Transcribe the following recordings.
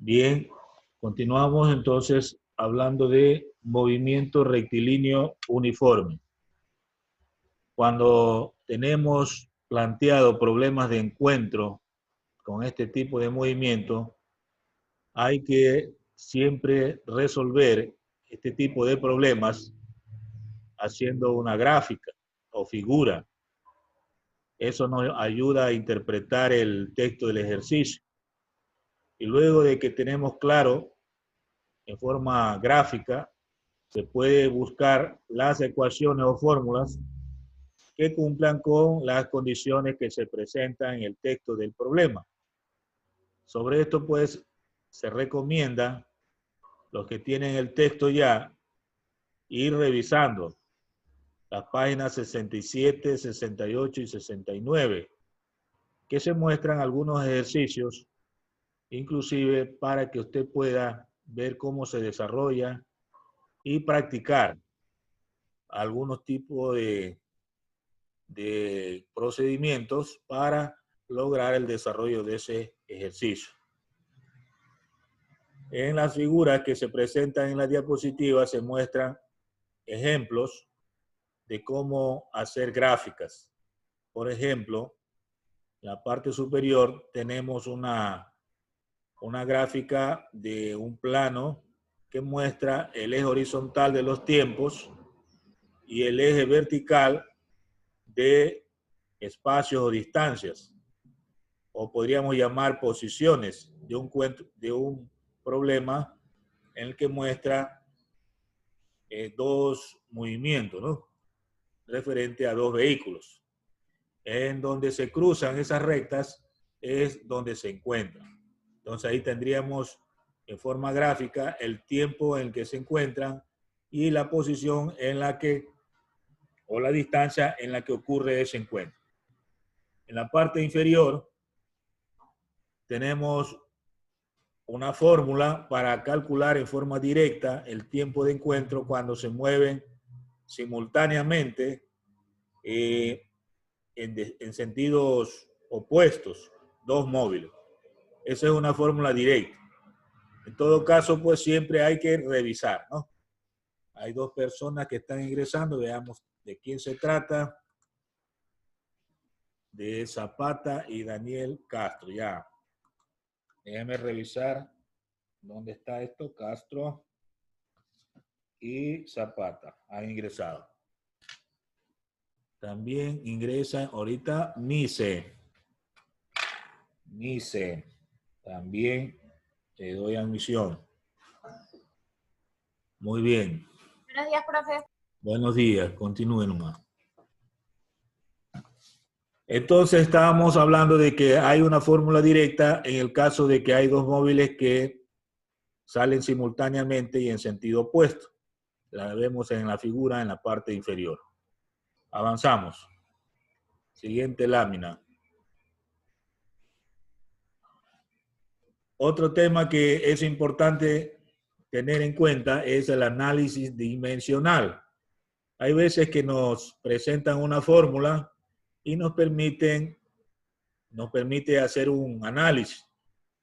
Bien, continuamos entonces hablando de movimiento rectilíneo uniforme. Cuando tenemos planteado problemas de encuentro con este tipo de movimiento, hay que siempre resolver este tipo de problemas haciendo una gráfica o figura. Eso nos ayuda a interpretar el texto del ejercicio. Y luego de que tenemos claro en forma gráfica, se puede buscar las ecuaciones o fórmulas que cumplan con las condiciones que se presentan en el texto del problema. Sobre esto, pues, se recomienda los que tienen el texto ya ir revisando las páginas 67, 68 y 69, que se muestran algunos ejercicios, inclusive para que usted pueda ver cómo se desarrolla y practicar algunos tipos de procedimientos para lograr el desarrollo de ese ejercicio. En las figuras que se presentan en la diapositiva se muestran ejemplos de cómo hacer gráficas. Por ejemplo, en la parte superior tenemos una gráfica de un plano que muestra el eje horizontal de los tiempos y el eje vertical de espacios o distancias, o podríamos llamar posiciones de un problema en el que muestra dos movimientos, ¿no? Referente a dos vehículos. En donde se cruzan esas rectas es donde se encuentran. Entonces ahí tendríamos en forma gráfica el tiempo en el que se encuentran y la posición en la que, o la distancia en la que ocurre ese encuentro. En la parte inferior tenemos una fórmula para calcular en forma directa el tiempo de encuentro cuando se mueven simultáneamente en sentidos opuestos, dos móviles. Esa es una fórmula directa. En todo caso, pues siempre hay que revisar, ¿no? Hay dos personas que están ingresando, veamos de quién se trata. De Zapata y Daniel Castro, ya. Déjame revisar dónde está esto. Castro y Zapata han ingresado. También ingresa ahorita Mise. También te doy admisión. Muy bien. Buenos días, profe. Buenos días, continúen nomás. Entonces estábamos hablando de que hay una fórmula directa en el caso de que hay dos móviles que salen simultáneamente y en sentido opuesto. La vemos en la figura en la parte inferior. Avanzamos. Siguiente lámina. Otro tema que es importante tener en cuenta es el análisis dimensional. Hay veces que nos presentan una fórmula y nos permite hacer un análisis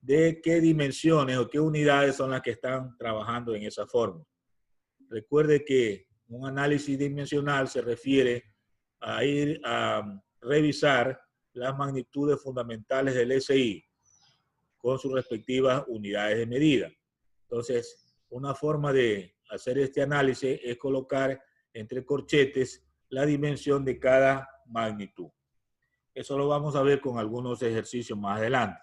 de qué dimensiones o qué unidades son las que están trabajando en esa fórmula. Recuerde que un análisis dimensional se refiere a ir a revisar las magnitudes fundamentales del SI con sus respectivas unidades de medida. Entonces, una forma de hacer este análisis es colocar entre corchetes la dimensión de cada magnitud. Eso lo vamos a ver con algunos ejercicios más adelante.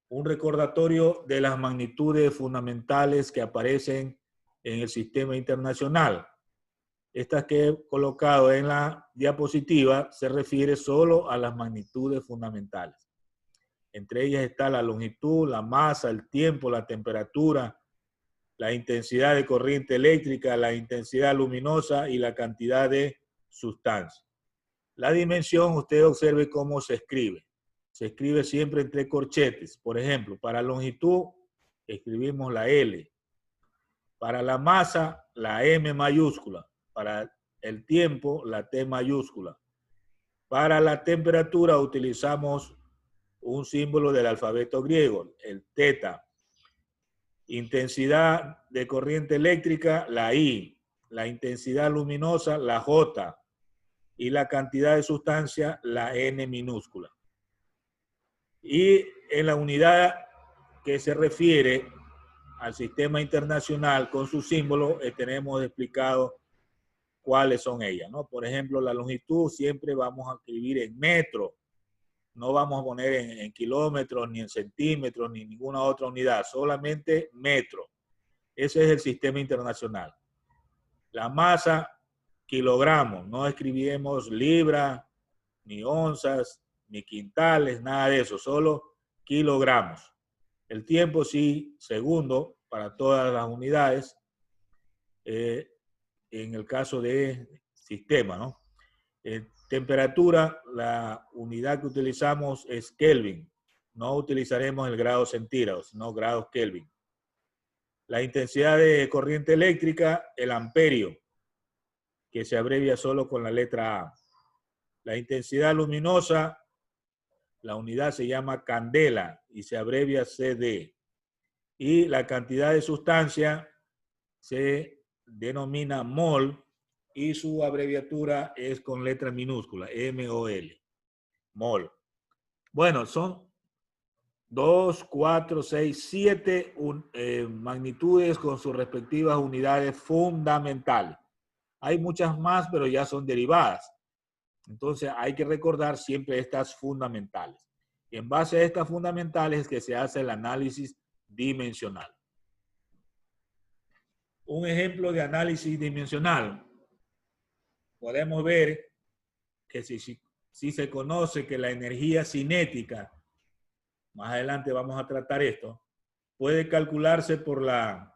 Un recordatorio de las magnitudes fundamentales que aparecen en el sistema internacional. Estas que he colocado en la diapositiva se refiere solo a las magnitudes fundamentales. Entre ellas está la longitud, la masa, el tiempo, la temperatura, la intensidad de corriente eléctrica, la intensidad luminosa y la cantidad de sustancia. La dimensión, usted observe cómo se escribe. Se escribe siempre entre corchetes. Por ejemplo, para longitud escribimos la L. Para la masa, la M mayúscula. Para el tiempo, la T mayúscula. Para la temperatura utilizamos un símbolo del alfabeto griego, el teta. Intensidad de corriente eléctrica, la I. La intensidad luminosa, la J. Y la cantidad de sustancia, la N minúscula. Y en la unidad que se refiere al sistema internacional con su símbolo, tenemos explicado cuáles son ellas, ¿no? Por ejemplo, la longitud siempre vamos a escribir en metros, no vamos a poner en kilómetros, ni en centímetros, ni ninguna otra unidad, solamente metro. Ese es el sistema internacional. La masa, kilogramos, no escribimos libras, ni onzas, ni quintales, nada de eso, solo kilogramos. El tiempo sí, segundo, para todas las unidades, en el caso de sistema, ¿no? Temperatura, la unidad que utilizamos es Kelvin. No utilizaremos el grado centígrado, sino grados Kelvin. La intensidad de corriente eléctrica, el amperio, que se abrevia solo con la letra A. La intensidad luminosa, la unidad se llama candela y se abrevia CD. Y la cantidad de sustancia se denomina mol y su abreviatura es con letra minúscula, MOL, mol. Bueno, son 2, 4, 6, 7 magnitudes con sus respectivas unidades fundamentales. Hay muchas más, pero ya son derivadas. Entonces hay que recordar siempre estas fundamentales. Y en base a estas fundamentales es que se hace el análisis dimensional. Un ejemplo de análisis dimensional. Podemos ver que si se conoce que la energía cinética, más adelante vamos a tratar esto, puede calcularse por la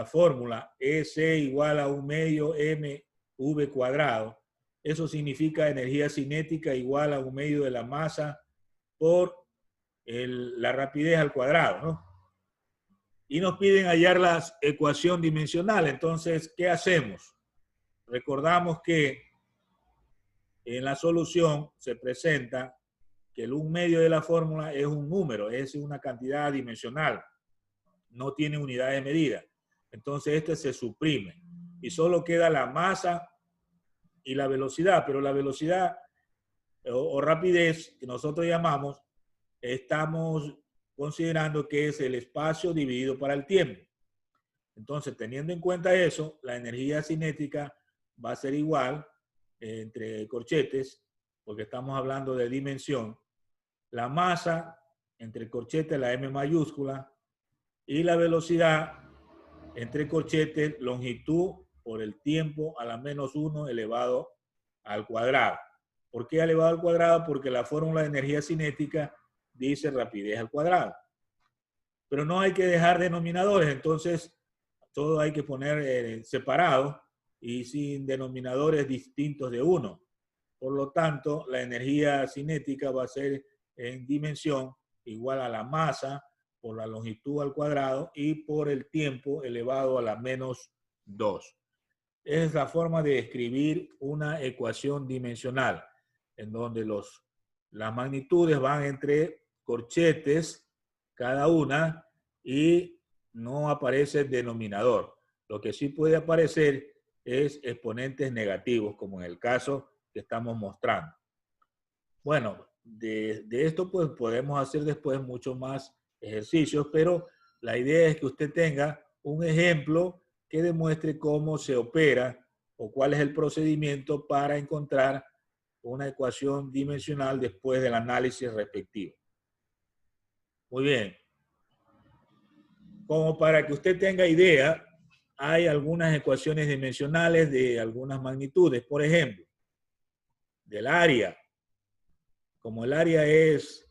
fórmula EC igual a 1 medio mv cuadrado. Eso significa energía cinética igual a 1 medio de la masa por la rapidez al cuadrado, ¿no? Y nos piden hallar la ecuación dimensional. Entonces, ¿qué hacemos? Recordamos que en la solución se presenta que el 1 medio de la fórmula es un número, es una cantidad dimensional, no tiene unidad de medida. Entonces este se suprime y solo queda la masa y la velocidad, pero la velocidad o rapidez que nosotros llamamos, estamos considerando que es el espacio dividido para el tiempo. Entonces, teniendo en cuenta eso, la energía cinética va a ser igual entre corchetes, porque estamos hablando de dimensión, la masa entre corchetes, la M mayúscula, y la velocidad entre corchetes, longitud por el tiempo a la menos 1 elevado al cuadrado. ¿Por qué elevado al cuadrado? Porque la fórmula de energía cinética dice rapidez al cuadrado. Pero no hay que dejar denominadores, entonces todo hay que poner separado y sin denominadores distintos de 1. Por lo tanto, la energía cinética va a ser en dimensión igual a la masa por la longitud al cuadrado y por el tiempo elevado a la menos 2. Es la forma de escribir una ecuación dimensional, en donde las magnitudes van entre corchetes cada una y no aparece el denominador. Lo que sí puede aparecer es exponentes negativos, como en el caso que estamos mostrando. Bueno, de esto pues podemos hacer después muchos más ejercicios, pero la idea es que usted tenga un ejemplo que demuestre cómo se opera o cuál es el procedimiento para encontrar una ecuación dimensional después del análisis respectivo. Muy bien. Como para que usted tenga idea, hay algunas ecuaciones dimensionales de algunas magnitudes. Por ejemplo, del área. Como el área es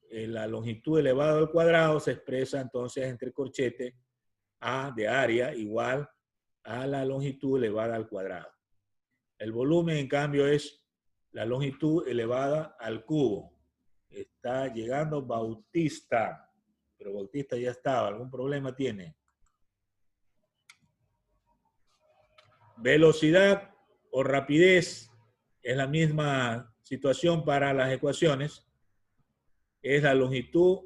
la longitud elevada al cuadrado, se expresa entonces entre corchetes A de área igual a la longitud elevada al cuadrado. El volumen, en cambio, es la longitud elevada al cubo. Está llegando Bautista, pero Bautista ya estaba. ¿Algún problema tiene? Velocidad o rapidez es la misma situación para las ecuaciones. es la longitud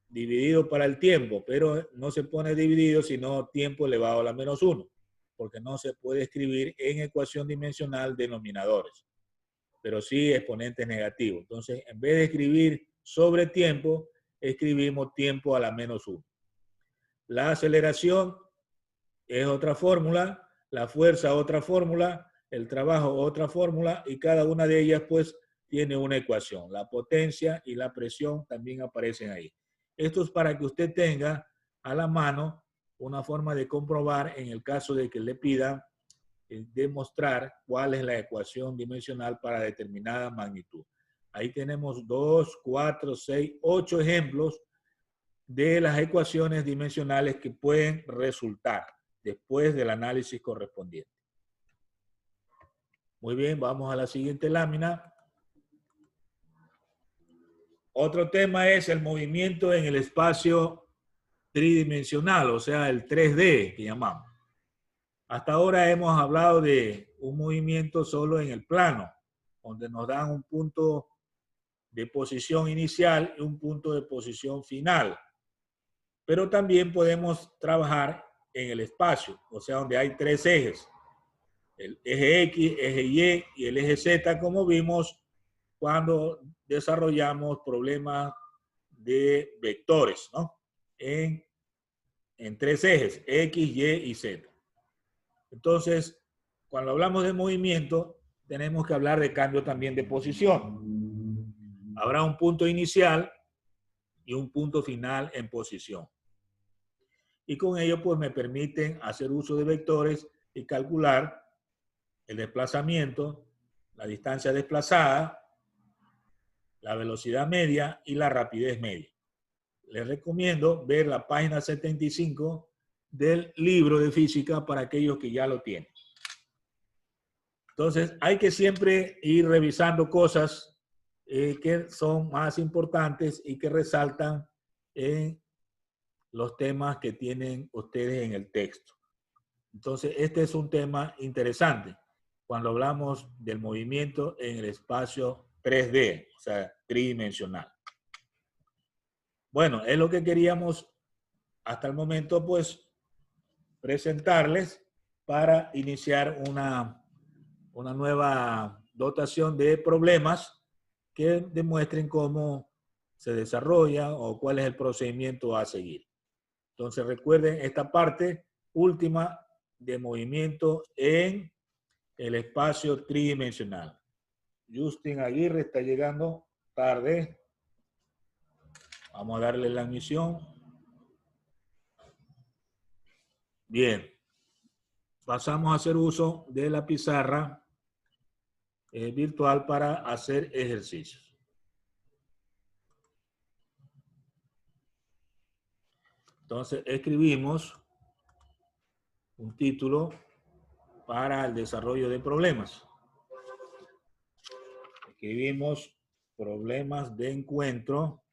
dividido para el tiempo, pero no se pone dividido, sino tiempo elevado a la menos 1, porque no se puede escribir en ecuación dimensional denominadores, pero sí exponentes negativos. Entonces, en vez de escribir sobre tiempo, escribimos tiempo a la menos 1. La aceleración es otra fórmula, la fuerza otra fórmula, el trabajo otra fórmula, y cada una de ellas pues tiene una ecuación. La potencia y la presión también aparecen ahí. Esto es para que usted tenga a la mano una forma de comprobar en el caso de que le pidan demostrar cuál es la ecuación dimensional para determinada magnitud. Ahí tenemos 2, 4, 6, 8 ejemplos de las ecuaciones dimensionales que pueden resultar después del análisis correspondiente. Muy bien, vamos a la siguiente lámina. Otro tema es el movimiento en el espacio tridimensional, o sea, el 3D que llamamos. Hasta ahora hemos hablado de un movimiento solo en el plano, donde nos dan un punto de posición inicial y un punto de posición final. Pero también podemos trabajar en el espacio, o sea, donde hay 3 ejes. El eje X, eje Y y el eje Z, como vimos cuando desarrollamos problemas de vectores, ¿no? En 3 ejes, X, Y y Z. Entonces, cuando hablamos de movimiento, tenemos que hablar de cambio también de posición. Habrá un punto inicial y un punto final en posición. Y con ello, pues, me permiten hacer uso de vectores y calcular el desplazamiento, la distancia desplazada, la velocidad media y la rapidez media. Les recomiendo ver la página 75 del libro de física para aquellos que ya lo tienen. Entonces, hay que siempre ir revisando cosas que son más importantes y que resaltan en los temas que tienen ustedes en el texto. Entonces, este es un tema interesante cuando hablamos del movimiento en el espacio 3D, o sea, tridimensional. Bueno, es lo que queríamos hasta el momento, pues, presentarles para iniciar una nueva dotación de problemas que demuestren cómo se desarrolla o cuál es el procedimiento a seguir. Entonces, recuerden esta parte última de movimiento en el espacio tridimensional. Justin Aguirre está llegando tarde. Vamos a darle la admisión. Bien. Pasamos a hacer uso de la pizarra virtual para hacer ejercicios. Entonces, escribimos un título para el desarrollo de problemas. Escribimos problemas de encuentro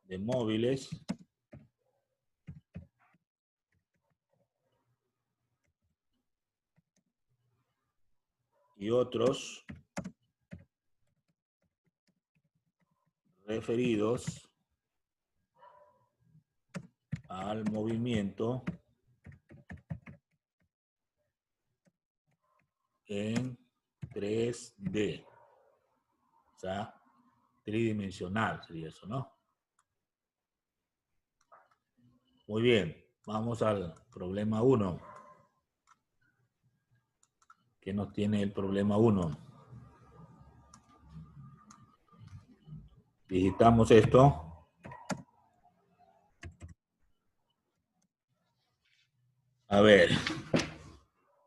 de móviles y otros referidos al movimiento en 3D. O sea, tridimensional sería eso, ¿no? Muy bien, vamos al problema 1. ¿Qué nos tiene el problema 1? Digitamos esto. A ver,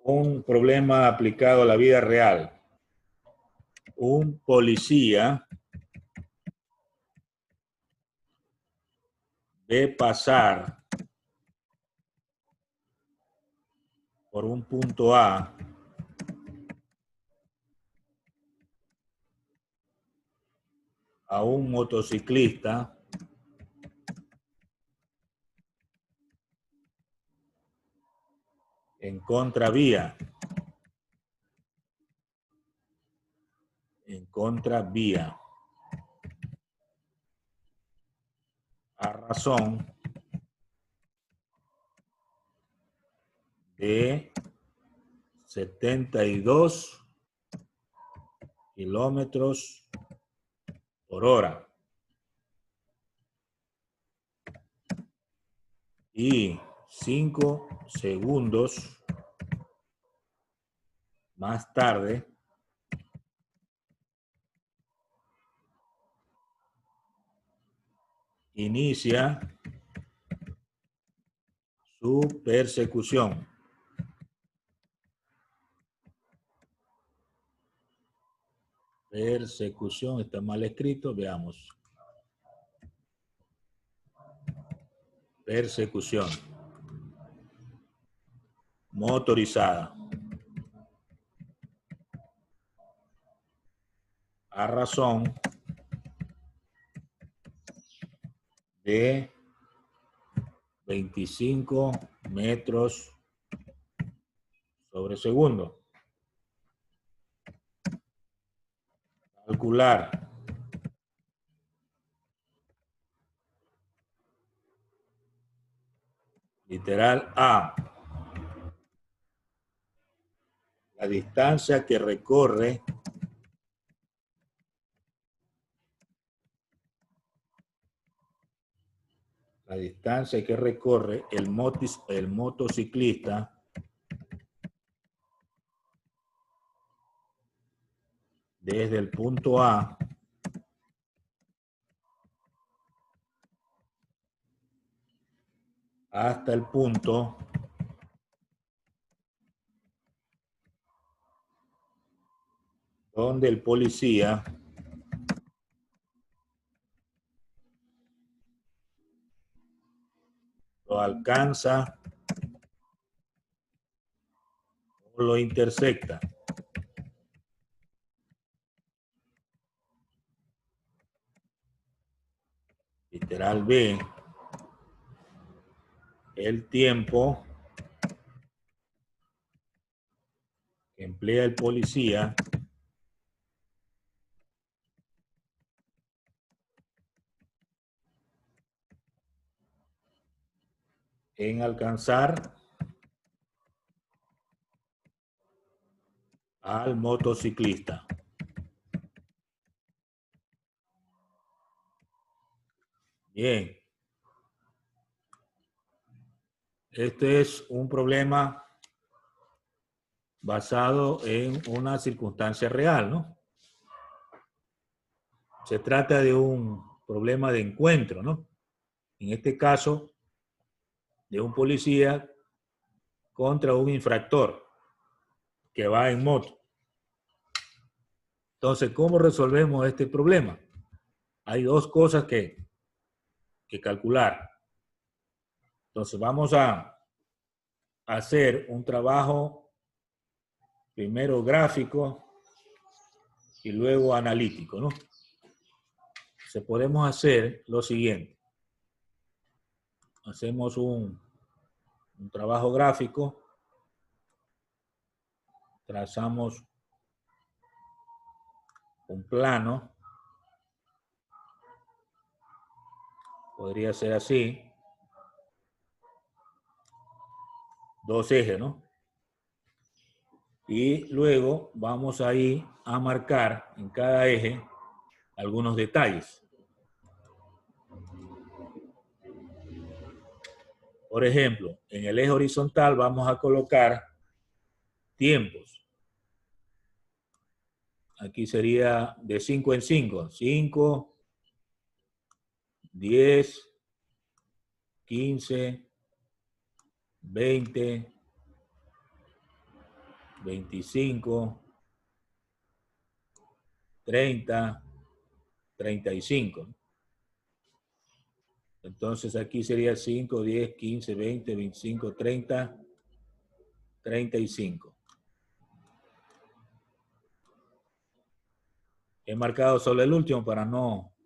un problema aplicado a la vida real. Un policía ve pasar por un punto A un motociclista en contravía. en contravía a razón de 72 kilómetros por hora. Y 5 segundos más tarde, inicia su persecución. Persecución, está mal escrito, veamos. Persecución motorizada a razón de 25 metros sobre segundo. Calcular. Literal A. La distancia que recorre el motociclista desde el punto A hasta el punto donde el policía lo alcanza o lo intersecta. Literal B. El tiempo que emplea el policía en alcanzar al motociclista. Bien. Este es un problema basado en una circunstancia real, ¿no? Se trata de un problema de encuentro, ¿no? En este caso, de un policía contra un infractor que va en moto. Entonces, ¿cómo resolvemos este problema? Hay dos cosas que calcular. Entonces, vamos a hacer un trabajo primero gráfico y luego analítico, ¿no? Entonces, podemos hacer lo siguiente. Hacemos un trabajo gráfico, trazamos un plano, podría ser así, dos ejes, ¿no? Y luego vamos ahí a marcar en cada eje algunos detalles. Por ejemplo, en el eje horizontal vamos a colocar tiempos. Aquí sería de 5 en 5. 5, 10, 15, 20, 25, 30, 35. Entonces aquí sería 5, 10, 15, 20, 25, 30, 35. He marcado solo el último para no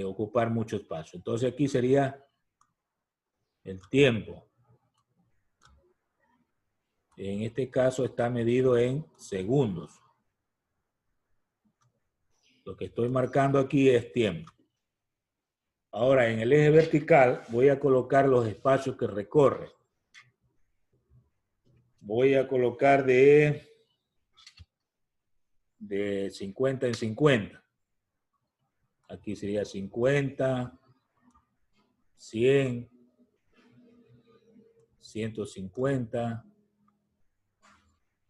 ocupar mucho espacio. Entonces aquí sería el tiempo. En este caso está medido en segundos. Lo que estoy marcando aquí es tiempo. Ahora, en el eje vertical voy a colocar los espacios que recorre. Voy a colocar de 50 en 50. Aquí sería 50, 100, 150.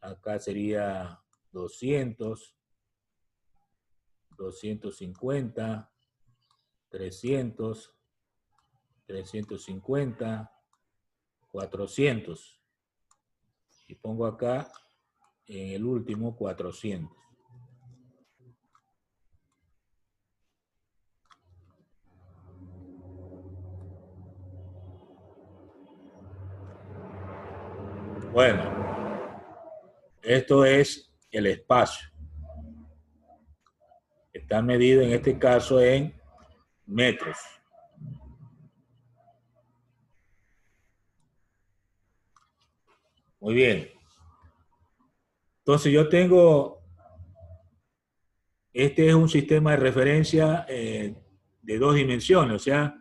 Acá sería 200, 250, 300, 350, 400. Y pongo acá en el último 400. Bueno, esto es el espacio. Está medido en este caso en metros. Muy bien. Entonces yo tengo, este es un sistema de referencia de 2 dimensiones, o sea,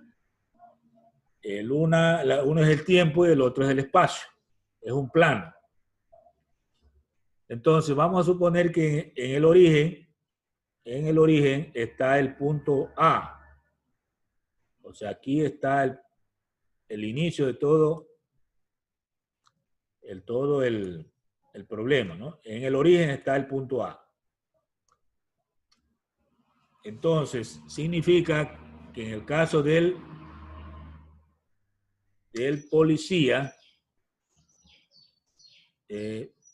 uno es el tiempo y el otro es el espacio. Es un plano. Entonces vamos a suponer que en el origen está el punto A. O sea, aquí está el inicio de todo el problema, ¿no? En el origen está el punto A. Entonces, significa que en el caso del policía,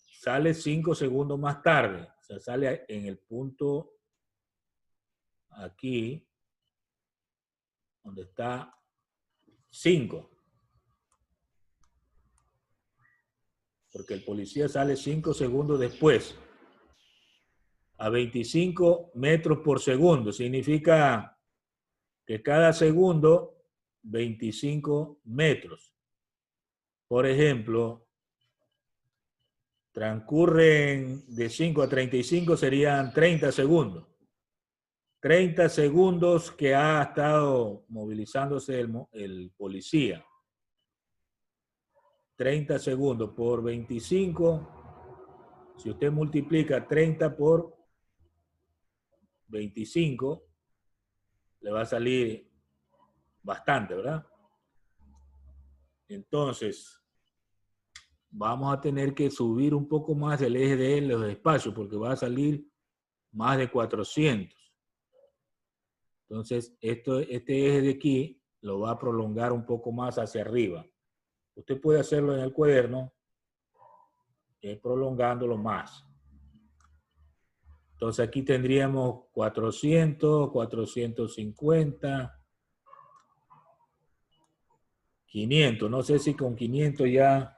sale 5 segundos más tarde. O sea, sale en el punto aquí, donde está 5. Porque el policía sale 5 segundos después. A 25 metros por segundo. Significa que cada segundo, 25 metros. Por ejemplo, transcurren de 5 a 35 serían 30 segundos. 30 segundos que ha estado movilizándose el policía. 30 segundos por 25. Si usted multiplica 30 por 25, le va a salir bastante, ¿verdad? Entonces, vamos a tener que subir un poco más el eje de los espacios porque va a salir más de 400. Entonces, este eje de aquí lo va a prolongar un poco más hacia arriba. Usted puede hacerlo en el cuaderno, prolongándolo más. Entonces, aquí tendríamos 400, 450, 500. No sé si con 500 ya,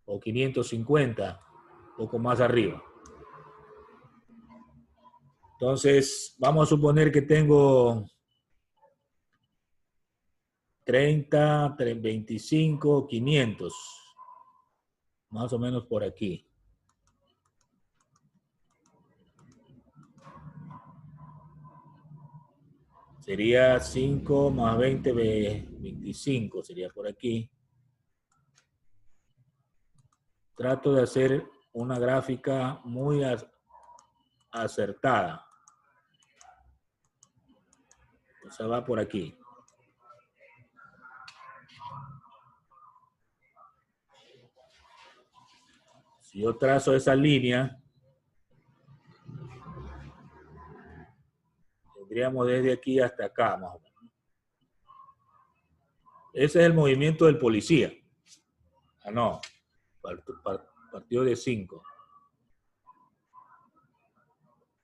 o 550, un poco más arriba. Entonces, vamos a suponer que tengo 30, 25, 500. Más o menos por aquí. Sería 5 más 20, 25. Sería por aquí. Trato de hacer una gráfica muy acertada. O sea, va por aquí. Si yo trazo esa línea, tendríamos desde aquí hasta acá, más o menos. Ese es el movimiento del policía. Ah, no. Partió de 5.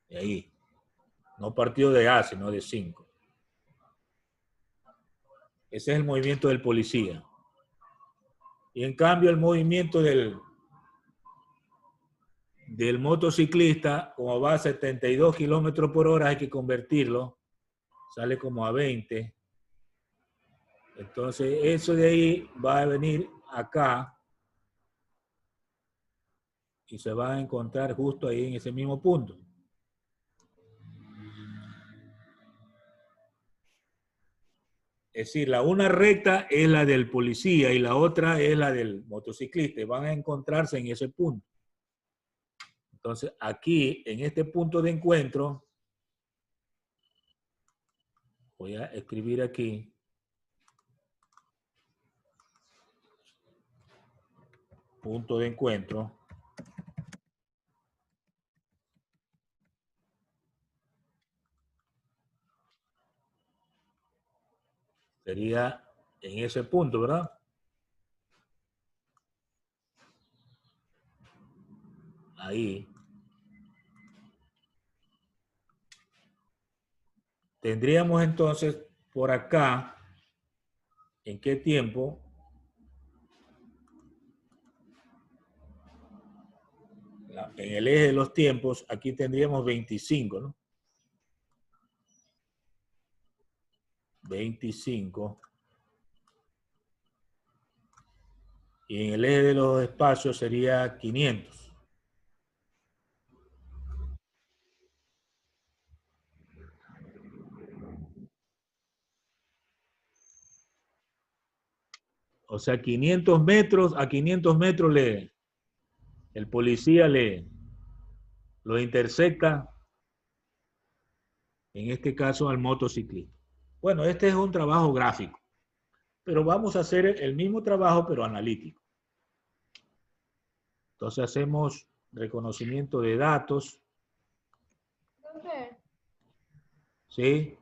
De ahí. No partió de A, sino de 5. Ese es el movimiento del policía. Y en cambio el movimiento del motociclista, como va a 72 kilómetros por hora, hay que convertirlo. Sale como a 20. Entonces, eso de ahí va a venir acá y se va a encontrar justo ahí en ese mismo punto. Es decir, la una recta es la del policía y la otra es la del motociclista. Van a encontrarse en ese punto. Entonces, aquí, en este punto de encuentro, voy a escribir aquí. Punto de encuentro. Sería en ese punto, ¿verdad? Ahí. Tendríamos entonces por acá, ¿en qué tiempo? En el eje de los tiempos, aquí tendríamos 25, ¿no? 25. Y en el eje de los espacios sería 500. O sea, 500 metros, a 500 metros el policía lo intersecta, en este caso al motociclista. Bueno, este es un trabajo gráfico, pero vamos a hacer el mismo trabajo, pero analítico. Entonces hacemos reconocimiento de datos. Profe, ¿Sí?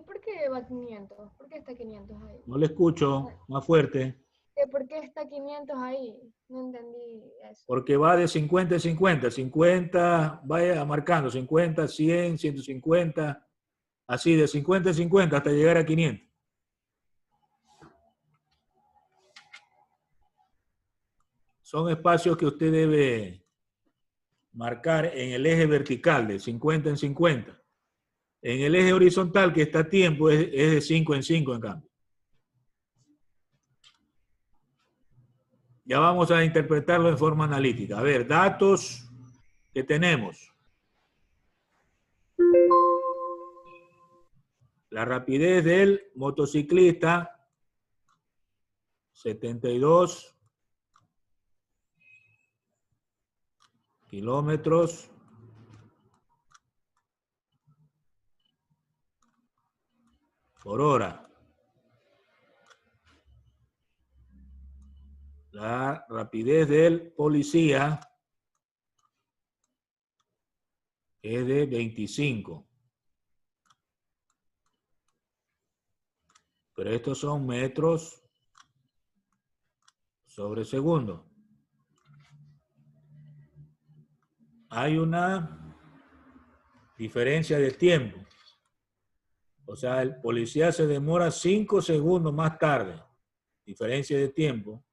¿por qué va 500? ¿Por qué está 500 ahí? No le escucho, más fuerte. ¿Por qué está 500 ahí? No entendí eso. Porque va de 50 en 50. 50, vaya marcando, 50, 100, 150, así de 50 en 50 hasta llegar a 500. Son espacios que usted debe marcar en el eje vertical de 50 en 50. En el eje horizontal que está a tiempo es de 5 en 5 en cambio. Ya vamos a interpretarlo en forma analítica. A ver, datos que tenemos. La rapidez del motociclista, 72 kilómetros por hora. La rapidez del policía es de 25. Pero estos son metros sobre segundo. Hay una diferencia de tiempo. O sea, el policía se demora 5 segundos más tarde. Diferencia de tiempo.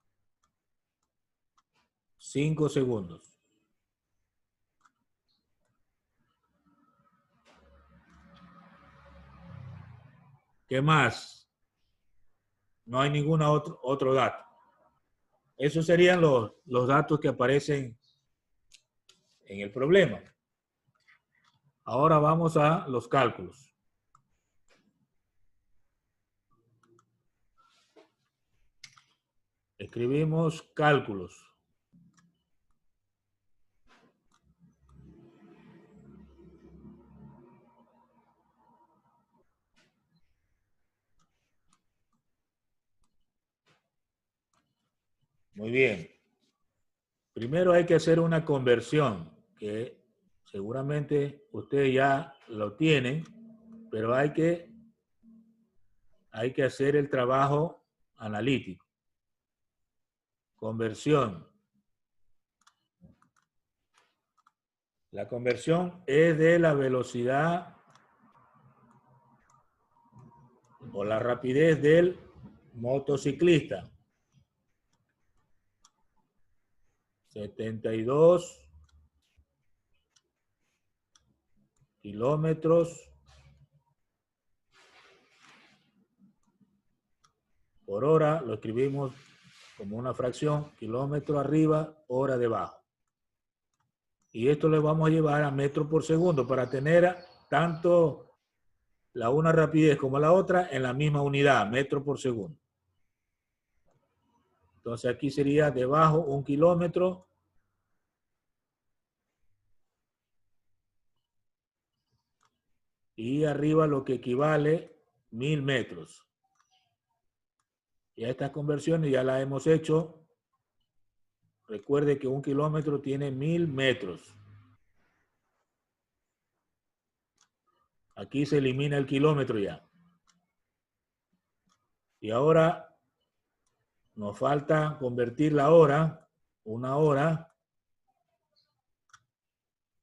5 segundos. ¿Qué más? No hay ningún otro dato. Esos serían los datos que aparecen en el problema. Ahora vamos a los cálculos. Escribimos cálculos. Muy bien. Primero hay que hacer una conversión, que seguramente ustedes ya lo tienen, pero hay que hacer el trabajo analítico. Conversión. La conversión es de la velocidad o la rapidez del motociclista. 72 kilómetros por hora, lo escribimos como una fracción, kilómetro arriba, hora debajo. Y esto lo vamos a llevar a metros por segundo para tener tanto la una rapidez como la otra en la misma unidad, metro por segundo. Entonces aquí sería debajo 1 kilómetro y arriba lo que equivale 1000 metros. Y estas conversiones ya las hemos hecho. Recuerde que 1 kilómetro tiene 1000 metros. Aquí se elimina el kilómetro ya. Y ahora nos falta convertir la hora. Una hora.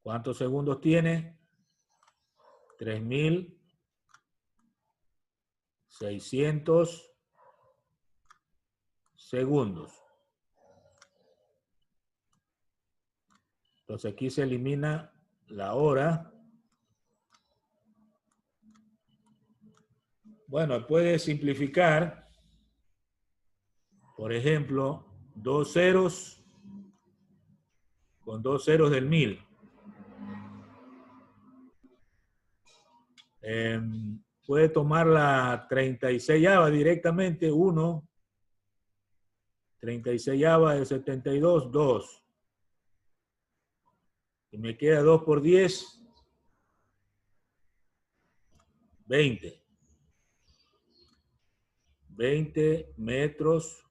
¿Cuántos segundos tiene? 3600 segundos. Entonces aquí se elimina la hora. Bueno, puede simplificar. Por ejemplo, 2 ceros con 2 ceros del 1000. Puede tomar la 36ava directamente, 1. 36ava de 72, 2. Y me queda 2 por 10, 20. 20 metros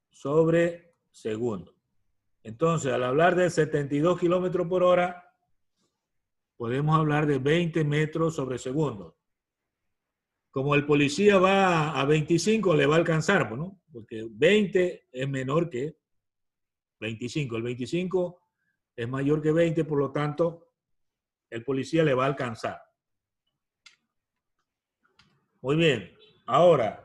sobre segundo. Entonces, al hablar de 72 kilómetros por hora, podemos hablar de 20 metros sobre segundo. Como el policía va a 25, le va a alcanzar, ¿no? Porque 20 es menor que 25. El 25 es mayor que 20, por lo tanto, el policía le va a alcanzar. Muy bien. Ahora,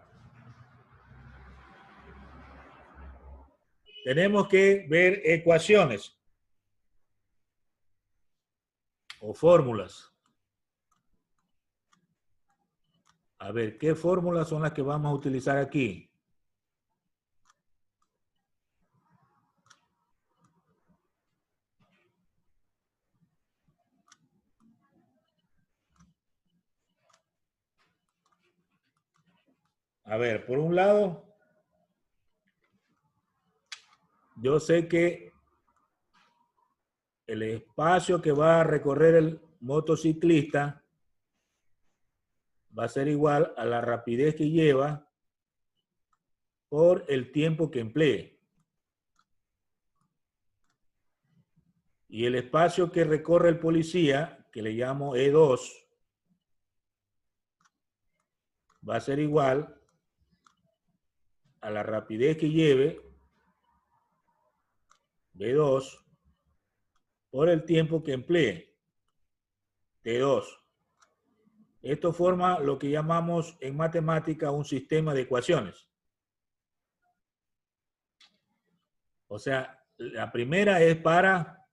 tenemos que ver ecuaciones o fórmulas. A ver, ¿qué fórmulas son las que vamos a utilizar aquí? A ver, por un lado, yo sé que el espacio que va a recorrer el motociclista va a ser igual a la rapidez que lleva por el tiempo que emplee. Y el espacio que recorre el policía, que le llamo E2, va a ser igual a la rapidez que lleve B2 por el tiempo que emplee T2. Esto forma lo que llamamos en matemática un sistema de ecuaciones. O sea, la primera es para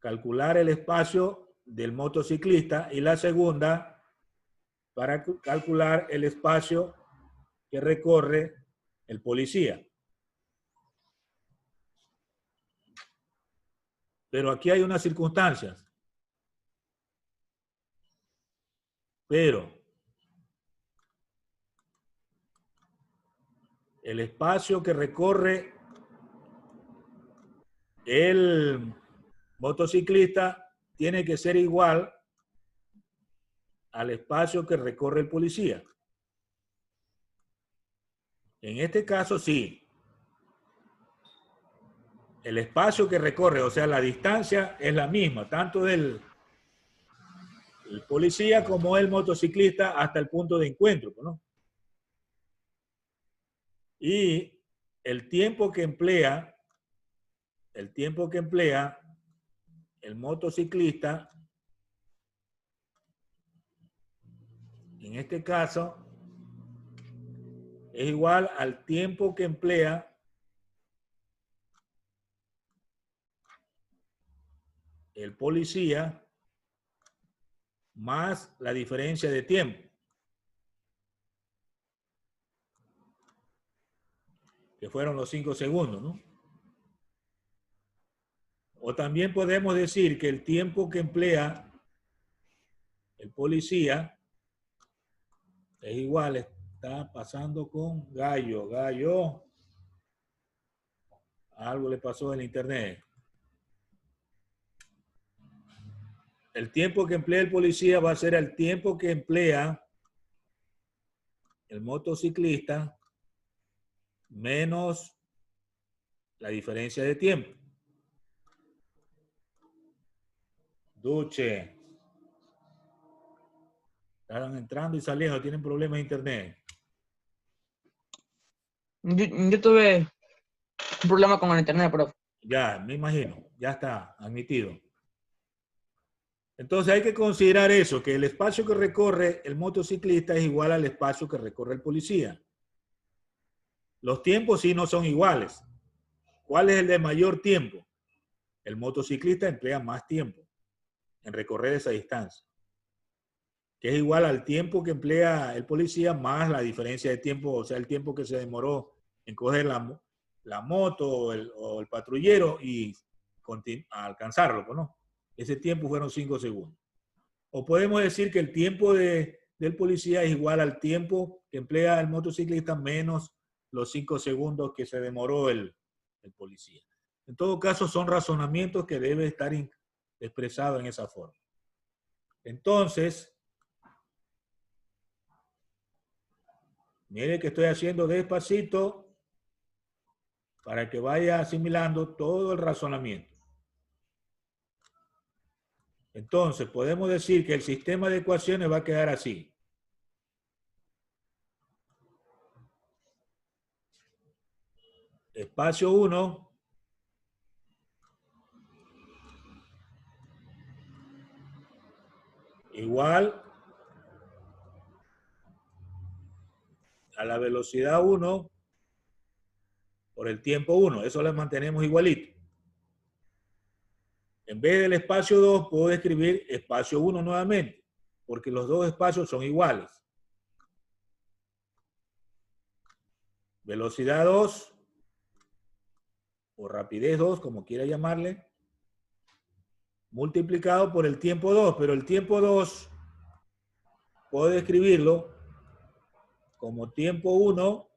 calcular el espacio del motociclista y la segunda para calcular el espacio que recorre el policía. Pero aquí hay unas circunstancias. Pero el espacio que recorre el motociclista tiene que ser igual al espacio que recorre el policía. En este caso, sí. El espacio que recorre, o sea, la distancia es la misma, tanto del policía como el motociclista hasta el punto de encuentro, ¿no? Y el tiempo que emplea el motociclista, en este caso, es igual al tiempo que emplea el policía más la diferencia de tiempo, que fueron los 5 segundos, ¿no? O también podemos decir que el tiempo que emplea el policía es igual, está pasando con Gallo. Gallo, algo le pasó en internet. El tiempo que emplea el policía va a ser el tiempo que emplea el motociclista menos la diferencia de tiempo. Duche. Están entrando y saliendo, tienen problemas de internet. Yo tuve un problema con el internet, profe. Ya, me imagino, ya está admitido. Entonces hay que considerar eso, que el espacio que recorre el motociclista es igual al espacio que recorre el policía. Los tiempos sí no son iguales. ¿Cuál es el de mayor tiempo? El motociclista emplea más tiempo en recorrer esa distancia, que es igual al tiempo que emplea el policía más la diferencia de tiempo, o sea, el tiempo que se demoró en coger la moto o el patrullero y a alcanzarlo, ¿no? Ese tiempo fueron 5 segundos. O podemos decir que el tiempo del policía es igual al tiempo que emplea el motociclista menos los 5 segundos que se demoró el policía. En todo caso, son razonamientos que deben estar expresados en esa forma. Entonces, mire que estoy haciendo despacito para que vaya asimilando todo el razonamiento. Entonces, podemos decir que el sistema de ecuaciones va a quedar así. Espacio 1 igual a la velocidad 1 por el tiempo 1. Eso lo mantenemos igualito. En vez del espacio 2, puedo escribir espacio 1 nuevamente, porque los dos espacios son iguales. Velocidad 2, o rapidez 2, como quiera llamarle, multiplicado por el tiempo 2, pero el tiempo 2 puedo escribirlo como tiempo 1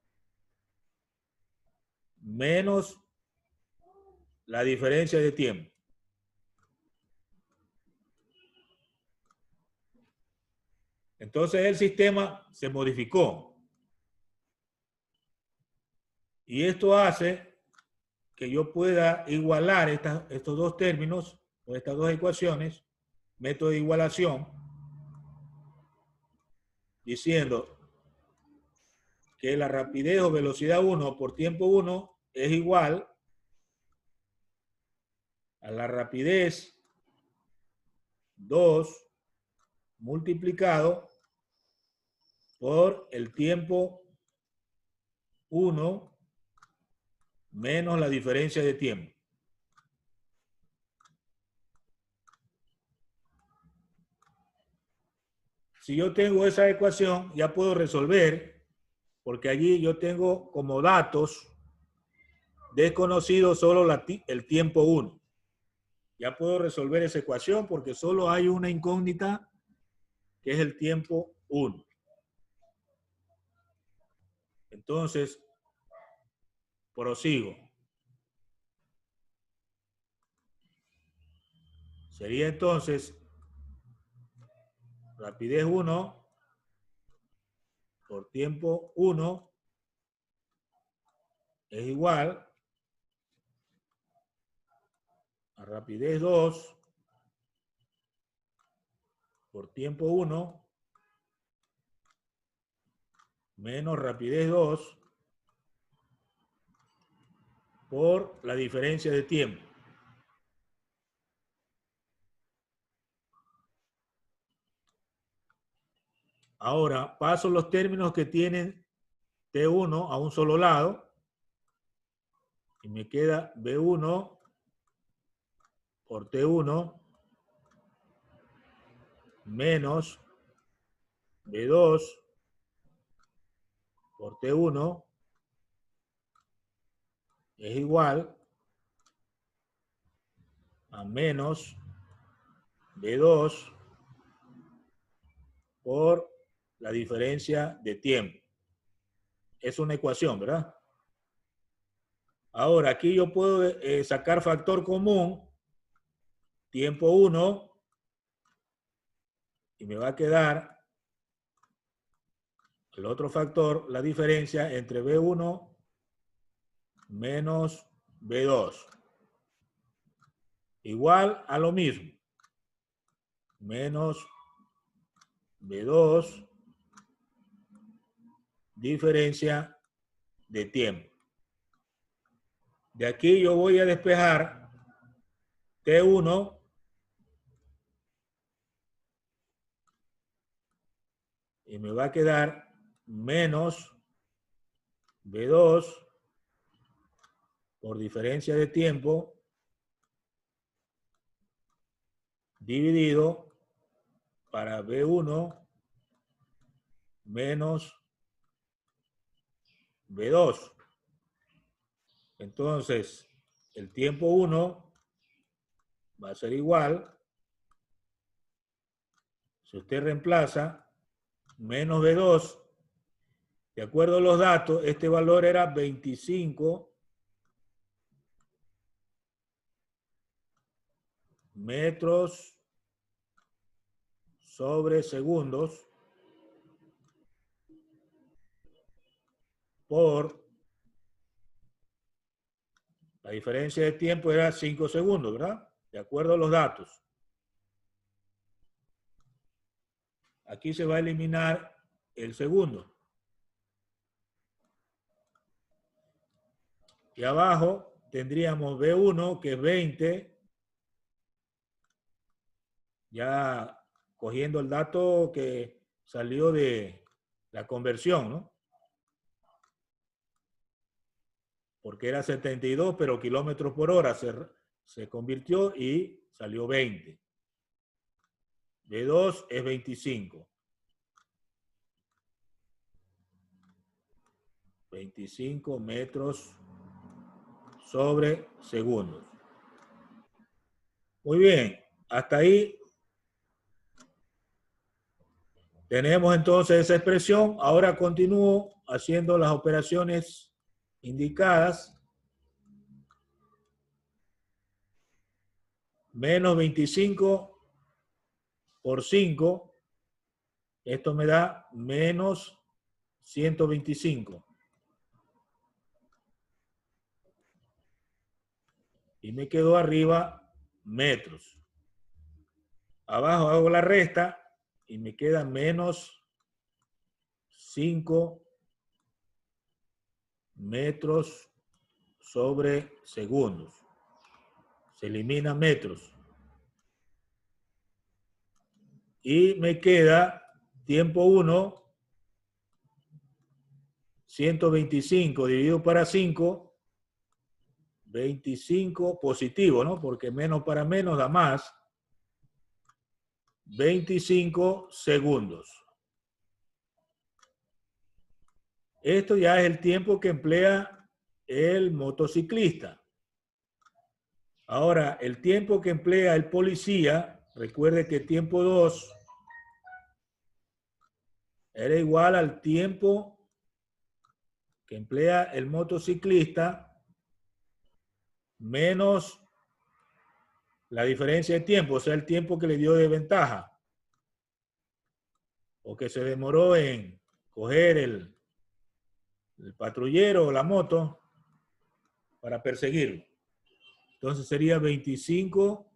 menos la diferencia de tiempo. Entonces el sistema se modificó. Y esto hace que yo pueda igualar estos dos términos, o estas dos ecuaciones, método de igualación, diciendo que la rapidez o velocidad 1 por tiempo 1 es igual a la rapidez 2 multiplicado por el tiempo 1 menos la diferencia de tiempo. Si yo tengo esa ecuación, ya puedo resolver, porque allí yo tengo como datos desconocidos solo el tiempo 1. Ya puedo resolver esa ecuación porque solo hay una incógnita que es el tiempo 1. Entonces, prosigo. Sería entonces rapidez 1 por tiempo 1 es igual a rapidez 2 por tiempo 1 menos rapidez 2 por la diferencia de tiempo. Ahora paso los términos que tienen T1 a un solo lado y me queda B1 por T1 menos B2 por T1 es igual a menos B2 por la diferencia de tiempo. Es una ecuación, ¿verdad? Ahora, aquí yo puedo sacar factor común, tiempo 1, y me va a quedar el otro factor, la diferencia entre B1 menos B2. Igual a lo mismo. Menos B2, diferencia de tiempo. De aquí yo voy a despejar T1 y me va a quedar menos B2 por diferencia de tiempo dividido para B1 menos B2. Entonces, el tiempo 1 va a ser igual. Si usted reemplaza menos B2, de acuerdo a los datos, este valor era 25 metros sobre segundos por la diferencia de tiempo era 5 segundos, ¿verdad? De acuerdo a los datos. Aquí se va a eliminar el segundo. Y abajo tendríamos B1, que es 20. Ya cogiendo el dato que salió de la conversión, ¿no? Porque era 72, pero kilómetros por hora se convirtió y salió 20. B2 es 25. 25 metros sobre segundos. Muy bien, hasta ahí tenemos entonces esa expresión. Ahora continúo haciendo las operaciones indicadas. Menos 25 por 5. Esto me da menos 125. Y me quedó arriba metros. Abajo hago la resta y me queda menos 5 metros sobre segundos. Se elimina metros. Y me queda tiempo 1, 125 dividido para 5, 25 positivo, ¿no? Porque menos para menos da más. 25 segundos. Esto ya es el tiempo que emplea el motociclista. Ahora, el tiempo que emplea el policía, recuerde que tiempo 2 era igual al tiempo que emplea el motociclista menos la diferencia de tiempo, o sea, el tiempo que le dio de ventaja o que se demoró en coger el patrullero o la moto para perseguirlo. Entonces sería 25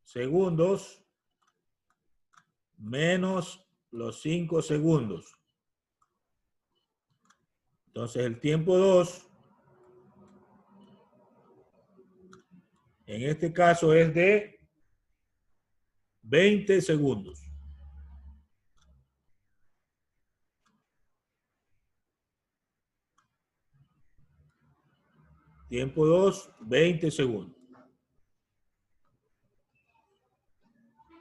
segundos menos los 5 segundos. Entonces el tiempo 2 en este caso es de 20 segundos. Tiempo 2, 20 segundos.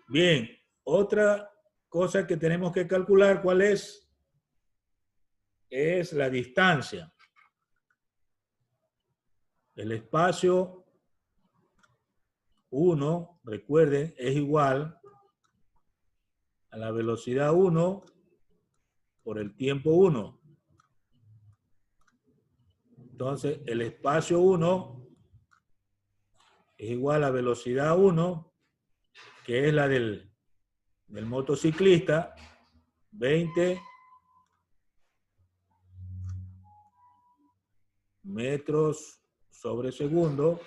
Bien, otra cosa que tenemos que calcular, ¿cuál es? Es la distancia. El espacio 1, recuerden, es igual a la velocidad 1 por el tiempo 1. Entonces, el espacio 1 es igual a velocidad 1, que es la del motociclista, 20 metros sobre segundo,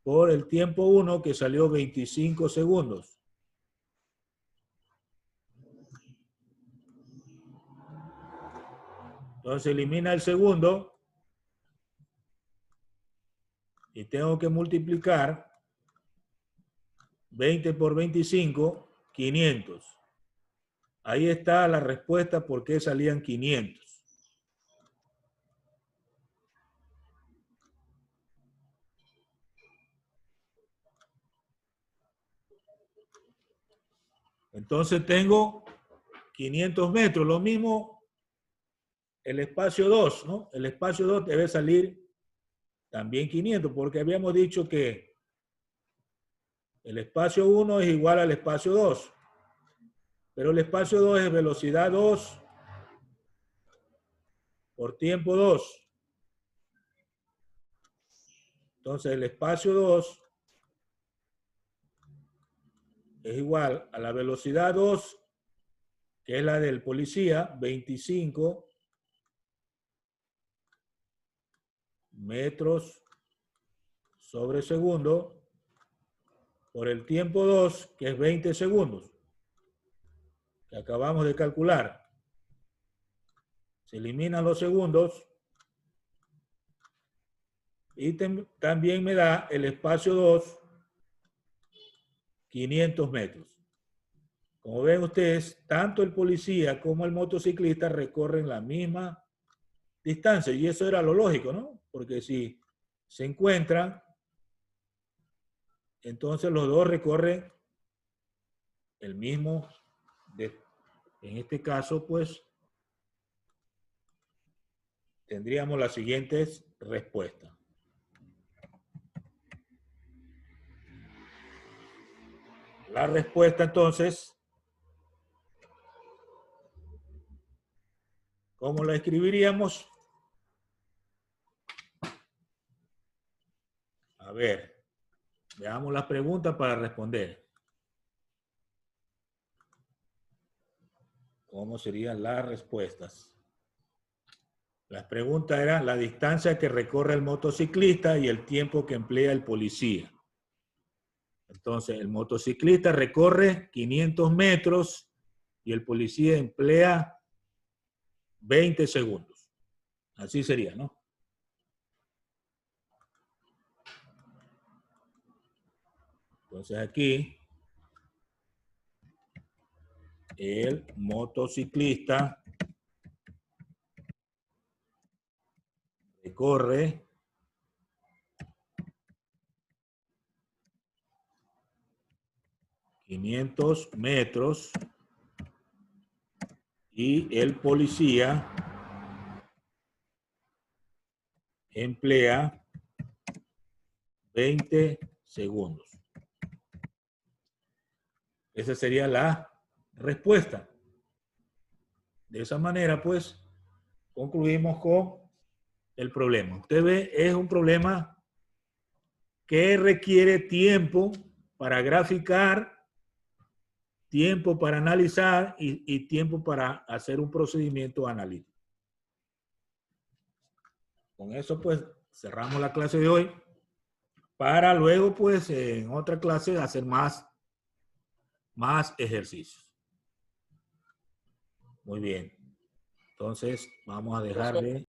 por el tiempo 1, que salió 25 segundos. Entonces elimina el segundo y tengo que multiplicar 20 por 25, 500. Ahí está la respuesta por qué salían 500. Entonces tengo 500 metros, lo mismo el espacio 2, ¿no? El espacio 2 debe salir también 500, porque habíamos dicho que el espacio 1 es igual al espacio 2, pero el espacio 2 es velocidad 2 por tiempo 2. Entonces el espacio 2 es igual a la velocidad 2, que es la del policía, 25 metros sobre segundo, por el tiempo 2, que es 20 segundos, que acabamos de calcular. Se eliminan los segundos y también me da el espacio 2, 500 metros. Como ven ustedes, tanto el policía como el motociclista recorren la misma distancia, y eso era lo lógico, ¿no? Porque si se encuentran, entonces los dos recorren el mismo, en este caso, pues, tendríamos las siguientes respuestas. La respuesta, entonces, ¿cómo la escribiríamos? A ver, veamos las preguntas para responder. ¿Cómo serían las respuestas? Las preguntas eran la distancia que recorre el motociclista y el tiempo que emplea el policía. Entonces, el motociclista recorre 500 metros y el policía emplea 20 segundos. Así sería, ¿no? Entonces aquí, el motociclista recorre 500 metros y el policía emplea 20 segundos. Esa sería la respuesta. De esa manera, pues, concluimos con el problema. Usted ve, es un problema que requiere tiempo para graficar, tiempo para analizar y tiempo para hacer un procedimiento analítico. Con eso, pues, cerramos la clase de hoy para luego, pues, en otra clase hacer más ejercicios. Muy bien. Entonces, vamos a dejar de